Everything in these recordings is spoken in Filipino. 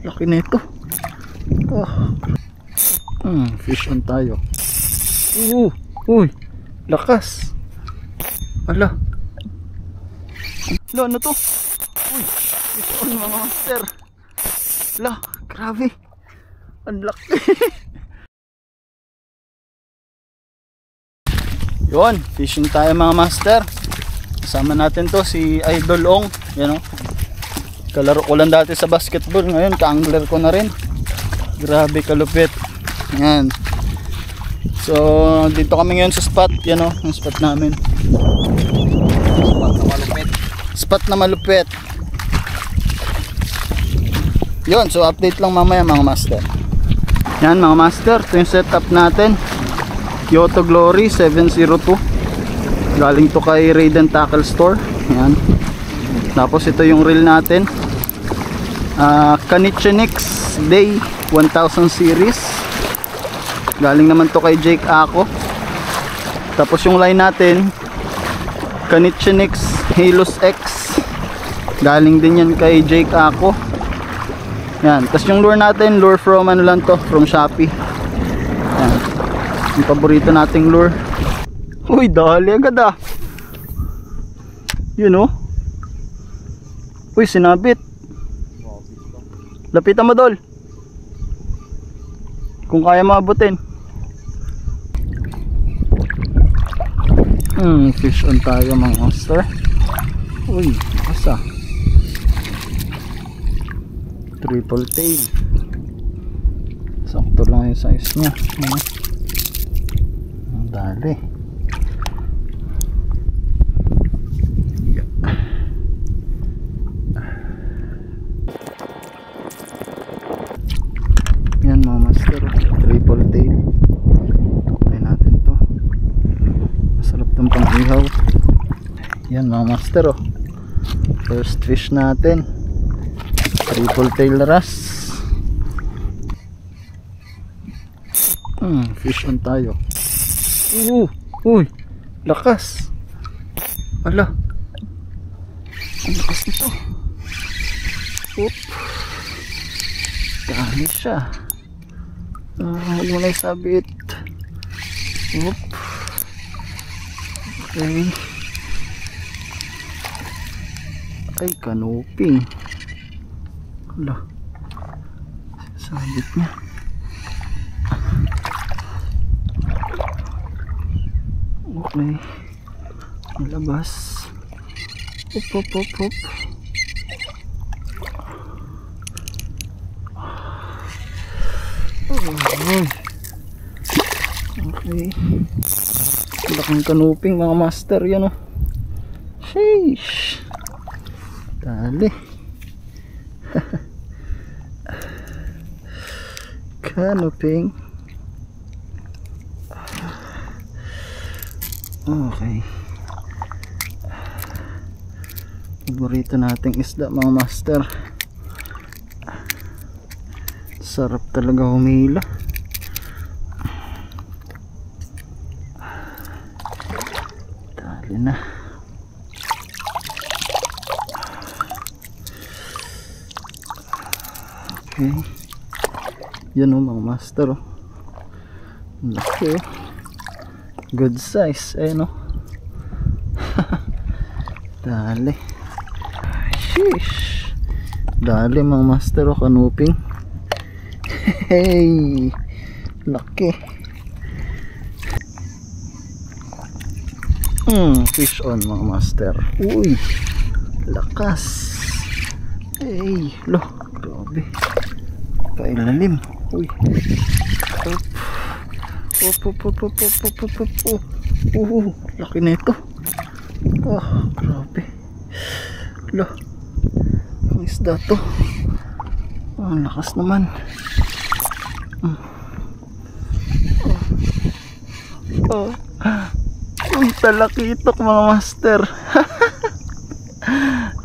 Laki na ito. Fish on tayo. Uy, lakas. Ala. Ala, ano to? Uy, fish on mga master. Ala, grabe. Ang laki. Yun, fishing tayo mga master. Kasama natin to si Idol Ong. Yan o. Kalaro ko lang dati sa basketball. Ngayon ka-angler ko na rin. Grabe kalupit. Yan. So dito kami ngayon sa spot. Yan o, yung spot namin. Spot na malupit. Spot na malupit. Yun, so update lang mamaya mga master. Yan mga master, ito yung setup natin. Kyoto Glory 702. Galing to kay Raiden Tackle Store. Yan. Tapos ito yung reel natin. Kanichenix Day 1000 series. Galing naman to kay Jake Ako. Tapos yung line natin Kanichenix Halos X. Galing din yan kay Jake Ako. Yan. Tapos yung lure natin, lure from ano lang to, from Shopee. Yan. Yung paborito nating lure. Uy, dali agad ah. You know? Uy, sinabit. Lapitan mo, Dol. Kung kaya maabutin. Fish on tayo mga master. Uy, asa. Triple tail. Sakto lang yung size niya. Ang dali. Yan mga master, triple tail. Kunin natin to. Masarap tong pang-ihaw. Yan mga master, oh. First fish natin, triple tail wrasse. Fish on tayo. Uy, lakas. Ala, ang lakas nito. Dami siya. Huwag mo na isabit. Okay. Ay, kanuping. Hala, sabit niya. Okay, malabas. Hop. Okay, laking kanuping mga master. Yan o. Sheesh, dali. Kanuping. Okay, paborito nating isda mga master. Sarap talaga humila. Dali na. Okay, yan o mga master, oh. Laki, oh. Good size, no? Dali. Sheesh, dali mga master, oh, kanuping. Hey, laki. Fish on mga master. Uy, lakas. Hey, lo, grabe. Pailalim. Uy. Laki na ito. Grabe. Lo, ang isda to. Ang lakas naman. Uy, talakitok mga master.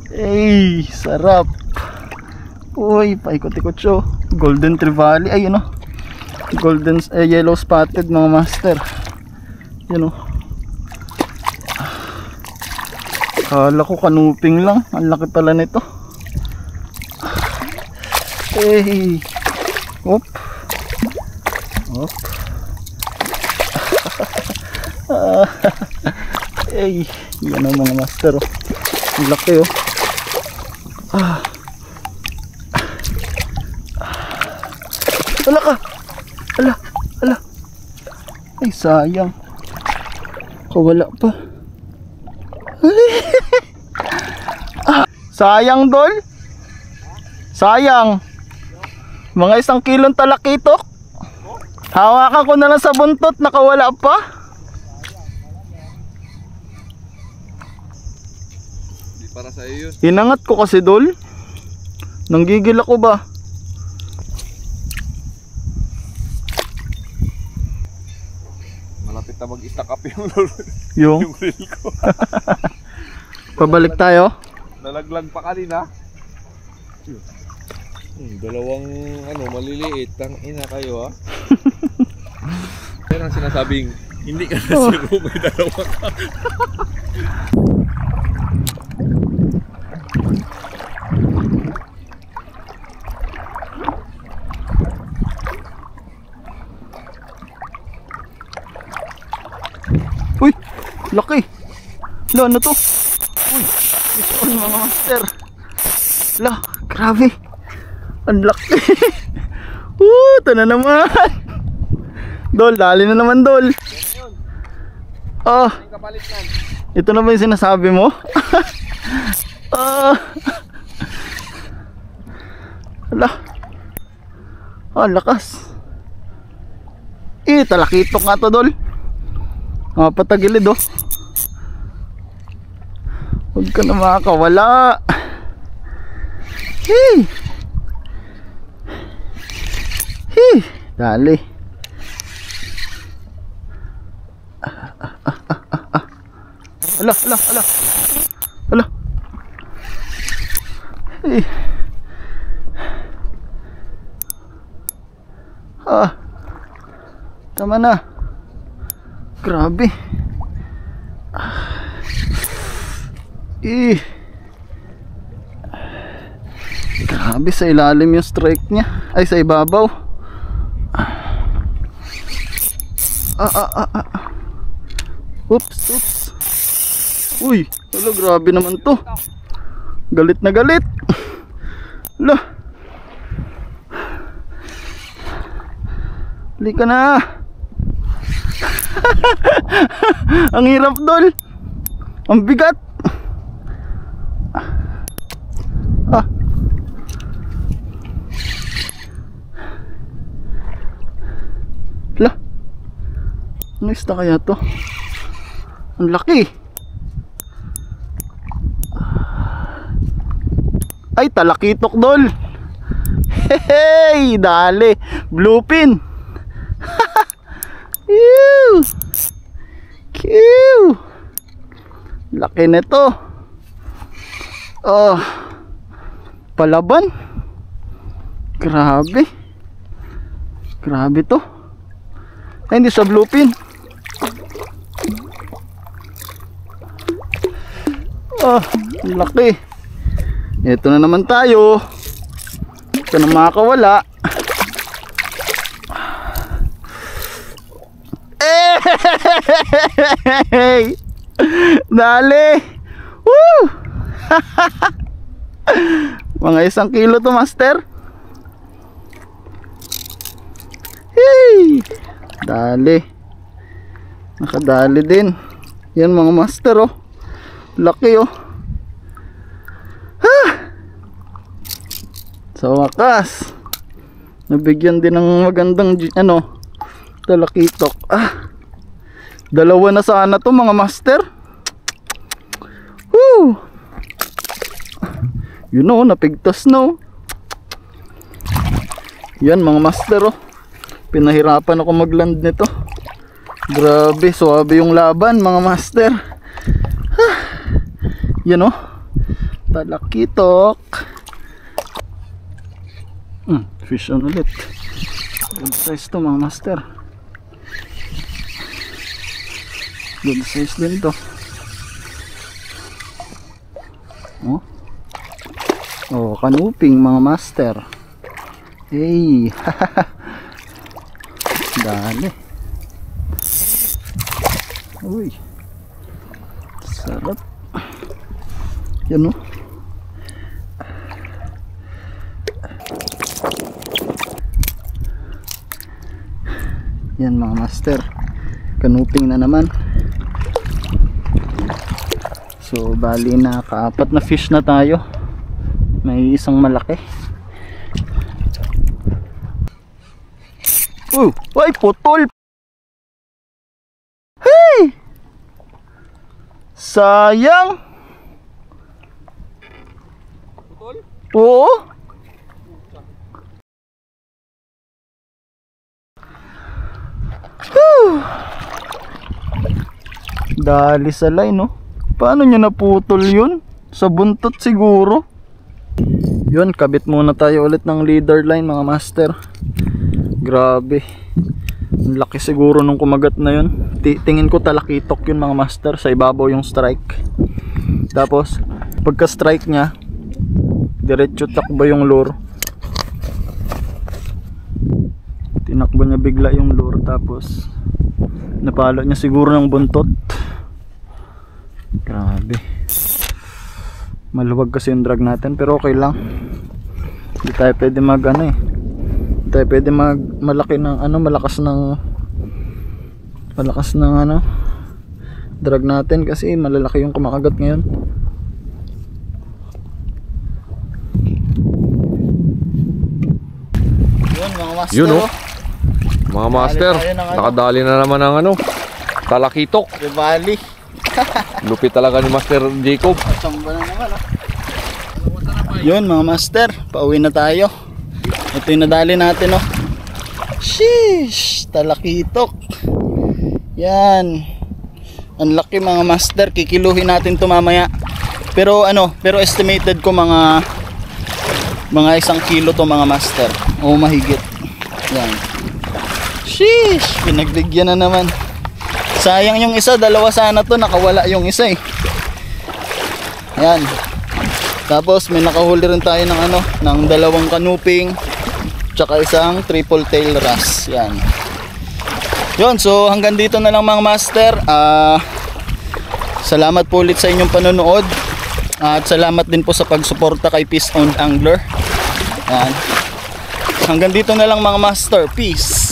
Ay, sarap. Uy, paikot-ikot siya. Golden Trevally. Ay, yun o. Golden, yellow spotted mga master. Yun o. Kala ko kanuping lang. Ang laki pala nito. Hey. Hop. Hop. Hey. Yan ang mga master. Oh. Ang laki oh. Ala ka. Ala. Ala. Ay sayang. Kawala pa. Sayang dol. Sayang. Mga 1 kilong talakitok. Hawakan ko na lang sa buntot, nakawala pa. Hindi para sa iyo yun. Inangat ko kasi dol. Nanggigil ako ba? Malapit na mag-stack up yung Yung reel ko. pabalik tayo. Nalaglag pa kanina. Dalawang maliliit. Tang ina kayo ha. Yan ang sinasabing hindi ka na zero, may dalawa ka. Uy, laki. Lo, ano to? Uy, ito ang mga master. La, grabe. Ang laki. Ito na naman. Dol, dali na naman dol. Ito na ba yung sinasabi mo? Ala. Lakas. Talakitok nga to dol. Patagilid oh. Huwag ka na makakawala. Hey. Hey. Dali. Ala, ala, ala. Ala. Hey. Tama na. Grabe. Grabe sa ilalim yung strike niya. Ay, sa ibabaw. Oops, oops. Uy, wala, grabe naman to. Galit na galit. Wala. Halika na. Ang hirap dol. Ang bigat. Hala. Ano isda kaya to? Ang laki. Ay, talakitok dol. Hey, dali. Bluefin. Ew. Cute. Laki nito. Palaban. Grabe. Grabe to. Ay, hindi sa bluefin. Laki. Ito na naman tayo. Ito na makakawala. Hey! Dali! Woo! Mga 1 kilo to master. Hey! Dali. Nakadali din. Yan mga master oh. Laki oh. Sa wakas, nabigyan din ng magandang talakitok. Dalawa na sana to mga master. Woo! You know, napigtas no. Yan mga master oh. Pinahirapan ako magland nito. Grabe, suwabe yung laban mga master. Yan oh. Talakitok. Fish on ulit. Good size to mga master. Good size din to. Oh. Oh, kanuping mga master. Hey. Dali. Uy. Sarap. Yan oh. Yan mga master. Kanuping na naman. So bali na kaapat na fish na tayo. May isang malaki. Ay putol. Hey! Sayang. Putol? Oo. Dali sa line, no? Paano niya naputol yun? Sa buntot siguro. Yun, kabit muna tayo ulit ng leader line mga master. Grabe. Ang laki siguro nung kumagat na yun. Tingin ko talakitok yun mga master. Sa ibabaw yung strike. Tapos, pagka strike niya, diretso takbo yung lure. Tinakbo niya bigla yung lure. Tapos, napalo niya siguro ng buntot. Grabe. Maluwag kasi yung drag natin, pero okay lang. Hindi tayo pwede mag ano eh. Hindi tayo pwede mag malaki ng ano, malakas ng ano drag natin kasi malalaki yung kumakagat ngayon. Yun mga master. Yun oh. Mga master, nakadali na naman ng ano, talakitok. Revali. Lupit talaga ni Master Jacob. Samba na naman oh. Yun mga master, pauwi na tayo. Ito yung nadali natin oh. Sheesh, talakitok. Yan. Ang laki mga master, kikiluhin natin to mamaya. Pero ano, pero estimated ko mga 1 kilo to mga master. O mahigit. Yan. Sheesh, pinagbigyan na naman. Sayang yung isa, dalawa sana to, nakawala yung isa eh. Yan. Tapos may nakahuli rin tayo ng ano, ng 2 kanuping, tsaka isang triple tail wrasse. Yan. Yun, so hanggang dito na lang mga master. Salamat po ulit sa inyong panonood. At salamat din po sa pagsuporta kay Peace Owned Angler. Yan. Hanggang dito na lang mga master. Peace.